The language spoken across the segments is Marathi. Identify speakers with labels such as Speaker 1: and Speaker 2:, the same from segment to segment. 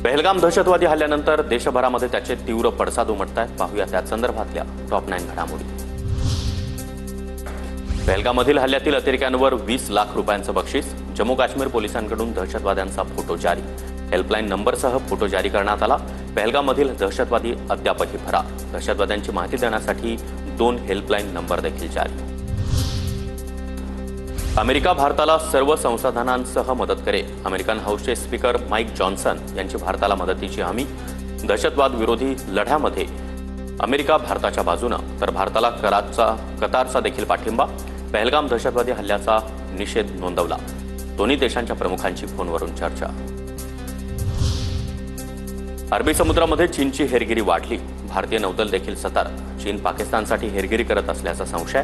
Speaker 1: पहलगाम दहशतवादी हल्ल्यानंतर देशभरामध्ये त्याचे तीव्र पडसाद उमटतायत। पाहूया त्या संदर्भातल्या टॉप 9 घडामोडी। पहलगाममधील हल्ल्यातील अतिरेक्यांवर 20 लाख रुपयांचं बक्षीस। जम्मू काश्मीर पोलिसांकडून दहशतवाद्यांचा फोटो जारी। हेल्पलाईन नंबरसह फोटो जारी करण्यात आला। पहलगाममधील दहशतवादी अद्यापही फरार। दहशतवाद्यांची माहिती देण्यासाठी 2 हेल्पलाईन नंबर देखील जारी। अमेरिका भारताला सर्व संसाधनांसह मदत करेल। अमेरिकन हाऊसचे स्पीकर माईक जॉन्सन यांची भारताला मदतीची हमी। दहशतवाद विरोधी लढ्यामध्ये अमेरिका भारताच्या बाजूनं तर भारताला कतारचा देखील पाठिंबा। पहलगाम दहशतवादी हल्ल्याचा निषेध नोंदवला। दोन्ही देशांच्या प्रमुखांची फोनवरून चर्चा। अरबी समुद्रामध्ये चीनची हेरगिरी वाढली। भारतीय नौदल देखील सतर्क। चीन पाकिस्तानसाठी हेरगिरी करत असल्याचा संशय।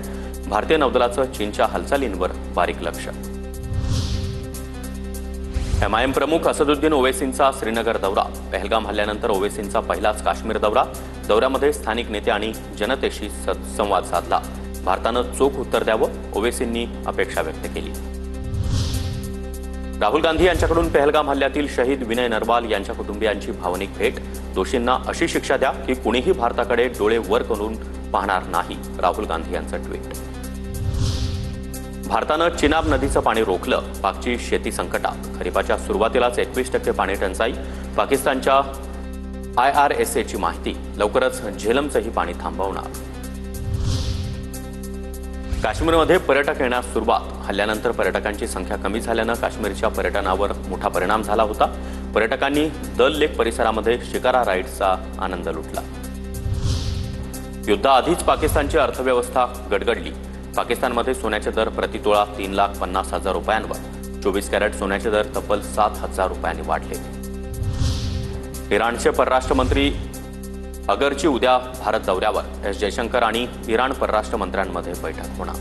Speaker 1: भारतीय नौदलाचं चीनच्या हालचालींवर बारीक लक्ष। एमआयएम प्रमुख असदुद्दीन ओवैसींचा श्रीनगर दौरा। पहलगाम हल्ल्यानंतर ओवैसींचा पहिलाच काश्मीर दौरा। दौऱ्यामध्ये स्थानिक नेते आणि जनतेशी संवाद साधला। भारतानं चोख उत्तर द्यावं, ओवैसींनी अपेक्षा व्यक्त केली। राहुल गांधी यांच्याकडून पहलगाम हल्ल्यातील शहीद विनय नरवाल यांच्या कुटुंबियांची भावनिक भेट। दोषींना अशी शिक्षा द्या की कुणीही भारताकडे डोळे वर करून पाहणार नाही, राहुल गांधी यांचं ट्विट। भारतानं चिनाब नदीचं पाणी रोखलं। पाकची शेती संकटात। खरीपाच्या सुरुवातीलाच 21% पाणी टंचाई। पाकिस्तानच्या IRSAची माहिती। लवकरच झेलमचंही पाणी थांबवणार। काश्मीरमध्ये पर्यटक येण्यास सुरुवात। हल्ल्यानंतर पर्यटकांची संख्या कमी झाल्यानं काश्मीरच्या पर्यटनावर मोठा परिणाम झाला होता। पर्यटकांनी दल लेक परिसरामध्ये शिकारा राईड्सचा आनंद लुटला। युद्धाआधीच पाकिस्तानची अर्थव्यवस्था गडगडली। पाकिस्तानमध्ये सोन्याचे दर प्रतितोळा 3,50,000 रुपयांवर। 24 कॅरेट सोन्याचे दर तब्बल 7,000 रुपयांनी वाढले। इराणचे परराष्ट्र मंत्री अगरची उद्या भारत दौऱ्यावर। एस जयशंकर आणि इराण परराष्ट्र मंत्र्यांमध्ये बैठक होणार।